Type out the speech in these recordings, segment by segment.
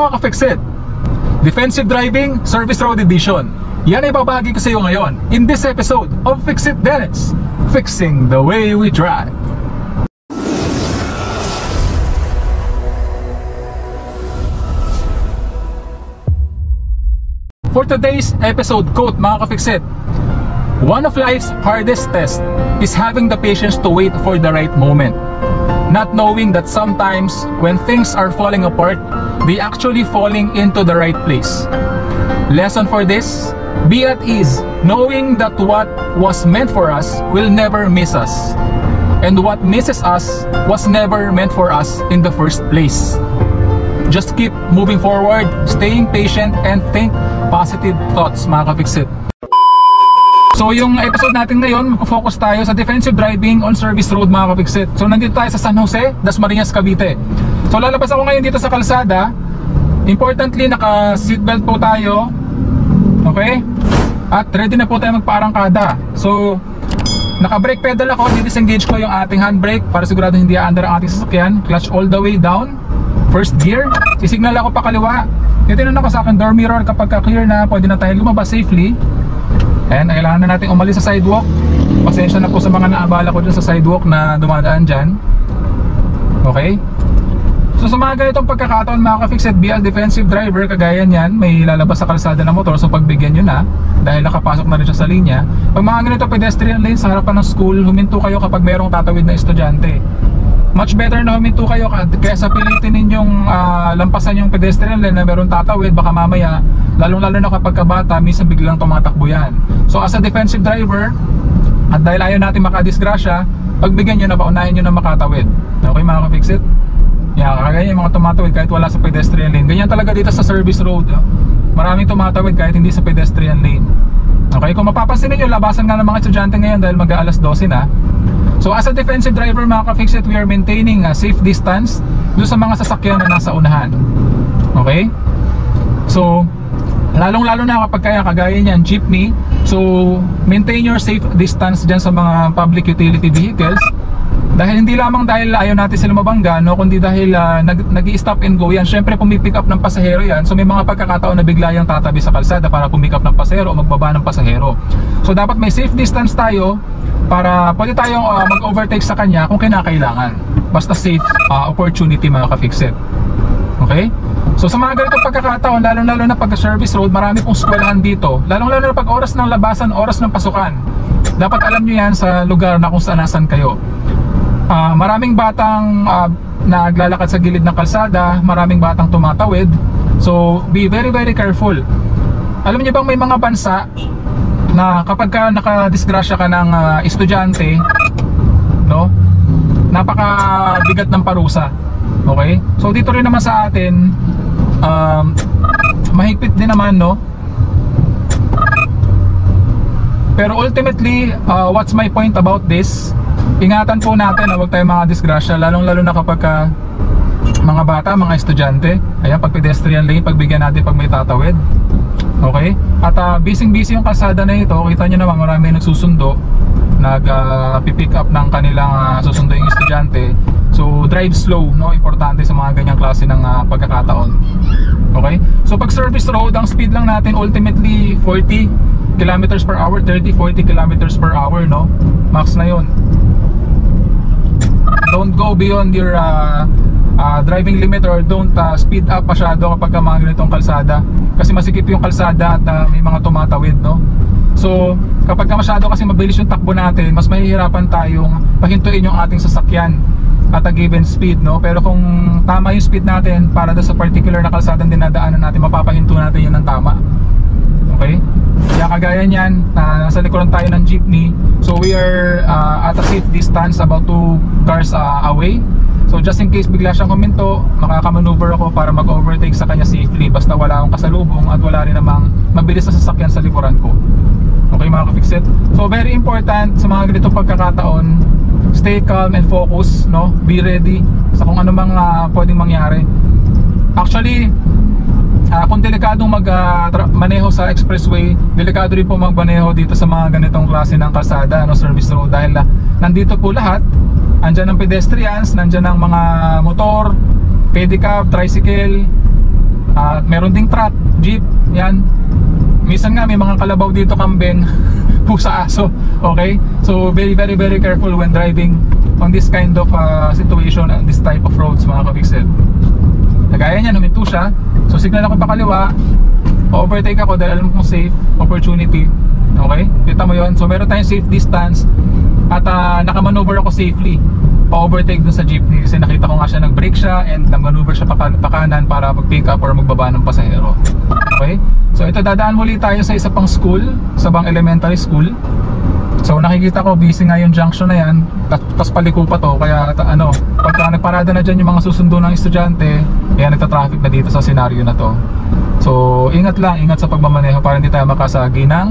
mga ka-Fixit, Defensive Driving Service Road Edition. Yan ay babahagi ko sa iyo ngayon in this episode of Fixit Dennis, fixing the way we drive. For today's episode quote, mga ka-Fixit, one of life's hardest tests is having the patience to wait for the right moment, not knowing that sometimes when things are falling apart, they actually falling into the right place. Lesson for this: be at ease, knowing that what was meant for us will never miss us, and what misses us was never meant for us in the first place. Just keep moving forward, staying patient, and think positive thoughts, mga ka-Fixit. So yung episode natin ngayon, mag-focus tayo sa defensive driving on service road, mga ka-Fixit. So nandito tayo sa San Jose, Dasmariñas, Cavite. So lalabas ako ngayon dito sa kalsada. Importantly, naka-seatbelt po tayo. Okay? At ready na po tayo magpaarangkada. So naka-brake pedal ako, disengage ko yung ating handbrake para sigurado hindi aandar ang ating sasakyan. Clutch all the way down. First gear. Sisignal ako pa kaliwa. Titignan ako sa akin door mirror kapag clear na, pwede na tayo lumabas safely. And kailangan na natin umalis sa sidewalk. Pasensya na po sa mga naabala ko dyan sa sidewalk na dumadaan dyan. Okay? So sa mga ganitong pagkakataon, mga ka-Fixit, be as defensive driver, kagaya niyan, may lalabas sa kalsada ng motor, so pagbigyan nyo na dahil nakapasok na rin siya sa linya. Pag mga ganito pedestrian lane sa harapan ng school, huminto kayo kapag merong tatawid na estudyante. Much better na huminto kayo kaysa pilitin ninyong lampasan yung pedestrian lane na meron tatawid. Baka mamaya, lalong-lalo na kapag kabata, minsan biglang tumatakbo yan. So as a defensive driver, at dahil ayaw natin makadisgrasya, pagbigyan nyo na, paunahin nyo na makatawid. Okay, mga ka-Fixit? Yeah, kagaya yung mga tumatawid kahit wala sa pedestrian lane. Ganyan talaga dito sa service road. Maraming tumatawid kahit hindi sa pedestrian lane. Okay, kung mapapansin niyo, labasan nga ng mga estudyante ngayon dahil mag-aalas 12 na. So as a defensive driver, mga ka-Fixit, we are maintaining a safe distance doon sa mga sasakyan na nasa unahan. Okay? So lalong-lalo na kapag kagaya niyan, jeepney. So maintain your safe distance dyan sa mga public utility vehicles. Dahil hindi lamang dahil ayaw natin sila mabangga, no, kundi dahil nag-i-stop and go yan. Syempre pumipick up ng pasahero yan. So may mga pagkakataon na bigla yung tatabi sa kalsada para pumick up ng pasahero o magbaba ng pasahero. So dapat may safe distance tayo para pwede tayong mag-overtake sa kanya kung kinakailangan. Basta safe opportunity, mga ka-Fixit. Okay? So sa mga ganitong pagkakataon, lalong-lalo na pag-service road, marami pong eskwelahan dito. Lalong-lalo na pag oras ng labasan, oras ng pasukan. Dapat alam nyo yan sa lugar na kung saan kayo. Maraming batang naglalakad sa gilid ng kalsada, maraming batang tumatawid. So be very careful. Alam niyo bang may mga bansa na kapag ka nakadisgrasya ka ng estudyante, no, napakabigat ng parusa. Okay? So dito rin naman sa atin, mahigpit din naman, no? Pero ultimately, what's my point about this? Ingatan po natin na huwag tayong mga disgrasya, lalong-lalo na kapag mga bata, mga estudyante. Ayan, pag pedestrian lane, pagbigyan natin pag may tatawid. Okay? At busy yung kalsada na ito. Kita nyo naman, marami nagsusundo, nag-pick up ng kanilang susundo yung estudyante. So drive slow, no? Importante sa mga ganyang klase ng pagkakataon. Okay? So pag service road, ang speed lang natin ultimately 40 kilometers per hour, 30-40 kilometers per hour, no? Max na yun. Don't go beyond your driving limit, or don't speed up masyado kapag mga ganitong kalsada, kasi masikip yung kalsada at may mga tumatawid, no? So kapag masyado kasi mabilis yung takbo natin, mas mahihirapan tayong pahintuin yung ating sasakyan at a given speed, no? Pero kung tama yung speed natin para sa particular na kalsada dinadaanan natin, mapapahinto natin yun ng tama. Okay? Kaya kagaya niyan, nasa likuran tayo ng jeepney. So we are at a safe distance, about 2 cars away. So just in case bigla siyang huminto, makakamaneuver ako para mag-overtake sa kanya safely. Basta wala akong kasalubong at wala rin namang mabilis na sasakyan sa likuran ko. Okay, mga ka-Fixit? So very important sa mga ganitong pagkakataon, stay calm and focus, no? Be ready sa kung ano mang pwedeng mangyari. Actually, kung delikadong maneho sa expressway, delikado rin po magmaneho dito sa mga ganitong klase ng kalsada, no, service road, dahil nandito po lahat. Andyan ang pedestrians, nandyan ang mga motor, pedicab, tricycle, At meron ding truck, jeep, yan. Minsan nga may mga kalabaw dito, kambing, pusa, aso. Okay? So very careful when driving on this kind of situation and this type of roads, mga ka-fixed. Kagaya niyan, huminto siya. So signal ako pa kaliwa, overtake ako dahil alam kong safe opportunity. Okay? Kita mo yon. So meron tayong safe distance at nakamaneuver ako safely pa-overtake dun sa jeepney kasi nakita ko nga siya, nag-brake siya and nag-maneuver siya pakanan para mag-pick up or magbaba ng pasahero. Okay? So ito, dadaan muli tayo sa isa pang school, sa bang elementary school. So nakikita ko busy nga yung junction na yan, tapos paliko pa to, kaya pagka nagparada na dyan yung mga susundo ng estudyante, kaya nagta-traffic na dito sa senaryo na to. So ingat lang, ingat sa pagmamaneho para hindi tayo makasagi ng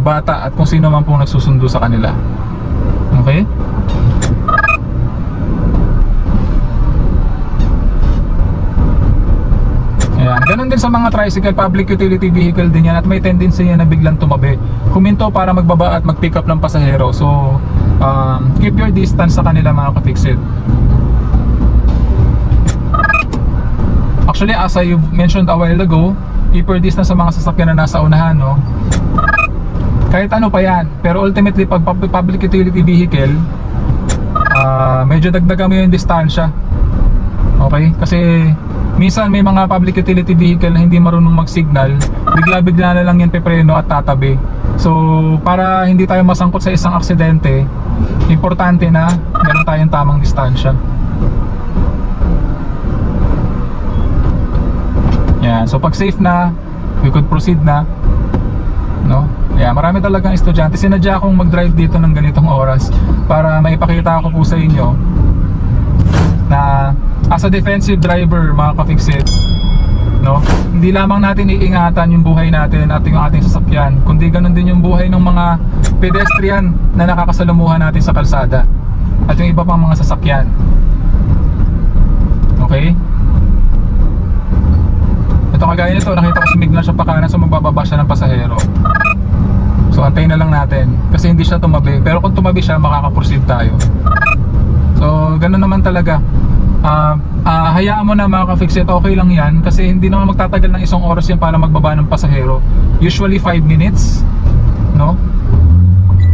bata at kung sino man pong nagsusundo sa kanila. Okay? Ayan. Ganon din sa mga tricycle, public utility vehicle din yan, at may tendency yan na biglang tumabi, huminto para magbaba at mag-pick up ng pasahero. So keep your distance sa kanila, mga ka-fixed. Actually, as I mentioned a while ago, keep your distance sa mga sasakyan na nasa unahan, no? Kahit ano pa yan, pero ultimately pag public utility vehicle, medyo dagdagan mo yung distansya. Okay? Kasi minsan may mga public utility vehicle na hindi marunong mag-signal, bigla-bigla na lang yan pepreno at tatabi. So para hindi tayo masangkot sa isang aksidente, importante na meron tayong tamang distansya. Yan. So pag safe na, we could proceed na, no? Yeah, marami talagang estudyante. Sinadya akong mag-drive dito ng ganitong oras para maipakita ko po sa inyo na as a defensive driver, mga ka-fixed, no? Hindi lamang natin iingatan yung buhay natin at yung ating sasakyan, kundi ganun din yung buhay ng mga pedestrian na nakakasalumuhan natin sa kalsada at yung iba pang mga sasakyan. Okay? Ito, kagaya nito, nakita ko sumignal siya pa kanan, so mabababa siya ng pasahero. So antayin na lang natin kasi hindi siya tumabi, pero kung tumabi siya, makaka-proceed tayo. So ganun naman talaga. Hayaan mo na, mga ka-fixed, okay lang yan kasi hindi naman magtatagal ng isang oras yan para magbaba ng pasahero. Usually 5 minutes, no?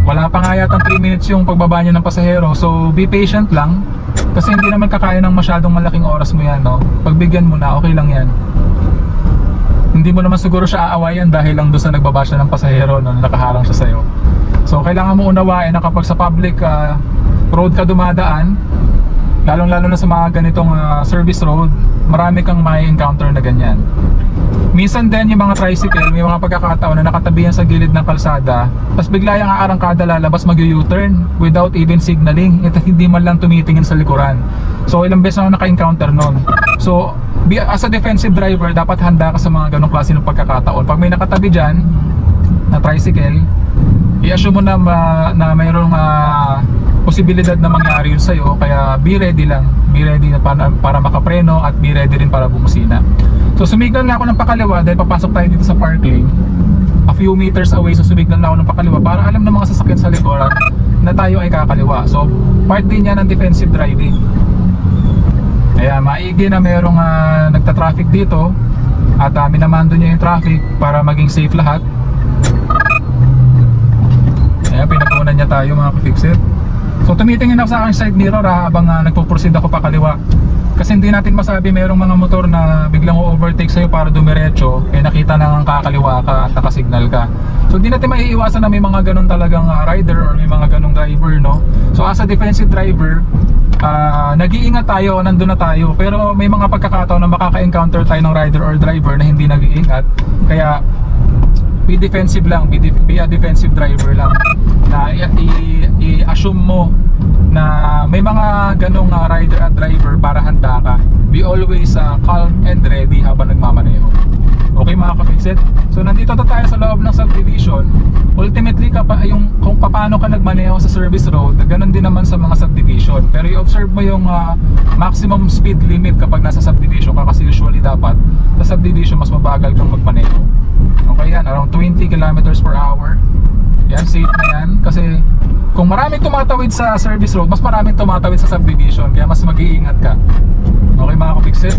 Wala pa nga yata 3 minutes yung pagbaba niya ng pasahero. So be patient lang kasi hindi naman kakaya ng masyadong malaking oras mo yan, no? Pagbigyan mo na, okay lang yan. Hindi mo naman siguro siya aawayan dahil lang doon sa nagbaba siya ng pasahero, no, nakaharang siya sa'yo. So kailangan mo unawain na kapag sa public road ka dumadaan, lalong-lalo na sa mga ganitong service road, marami kang may encounter na ganyan. Minsan din yung mga tricycle, may mga pagkakataon na nakatabi yan sa gilid ng kalsada, tapos bigla yung aarangkada lalabas, mag-U-turn without even signaling, at hindi man lang tumitingin sa likuran. So ilang beses na ako naka-encounter nun. So as a defensive driver, dapat handa ka sa mga ganong klase ng pagkakataon. Pag may nakatabi dyan na tricycle, i-assume mo na mayroong posibilidad na mangyari yun sa'yo, kaya be ready lang, be ready na para makapreno at be ready rin para bumusina. So sumignal na ako ng pakaliwa dahil papasok tayo dito sa park lane, a few meters away. So sumignal na ako ng pakaliwa para alam ng mga sasakyan sa likuran na tayo ay kakaliwa. So part din yan ng defensive driving. Kaya maigi na mayroong nagta-traffic dito at minamando niya yung traffic para maging safe lahat. Kaya pinag-unan niya tayo, mga ka-fixed. So tumitingin ako sa aking side mirror habang nagpo-proceed ako pa kaliwa. Kasi hindi natin masabi, mayroong mga motor na biglang overtake sa'yo para dumiretso, nakita na ng kakaliwa ka at nakasignal ka. So hindi natin maiiwasan na may mga ganun talagang rider or may mga ganung driver, no? So as a defensive driver, nag-iingat tayo, nandun na tayo, pero may mga pagkakataon na makaka-encounter tayo ng rider or driver na hindi nag-iingat. Kaya be defensive lang, be a defensive driver lang, na i-assume mo na may mga ganong rider at driver para handa ka. Be always calm and ready habang nagmamaneho. Okay, mga ka-fixed? So nandito na tayo sa loob ng subdivision. Ultimately, kung paano ka nagmaneho sa service road, ganun din naman sa mga subdivision. Pero i-observe mo yung maximum speed limit kapag nasa subdivision ka, kasi usually dapat sa subdivision mas mabagal kang magmaneho. Okay yan, around 20 kilometers per hour. Yan, safe na yan. Kasi kung maraming tumatawid sa service road, mas maraming tumatawid sa subdivision, kaya mas mag-iingat ka. Okay, mga ka-fixed?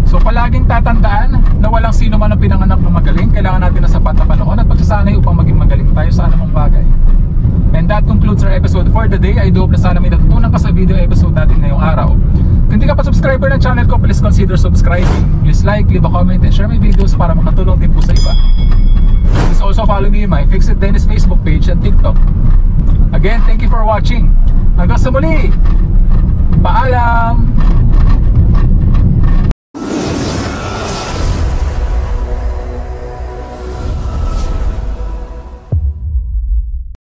So palaging tatandaan na walang sino man ang pinanganak na magaling. Kailangan natin ng sapat na panahon at pagsasanay upang maging magaling tayo sa anumang bagay. And that concludes our episode for the day. I do hope na sana may natutunan ka sa video episode natin ngayong araw. Kung hindi ka pa subscriber ng channel ko, please consider subscribing. Please like, leave a comment, and share my videos para makatulong din po sa iba. Please also follow me in my Fix It Dennis Facebook page and TikTok. Again, thank you for watching. Hanggang sa muli! Paalam!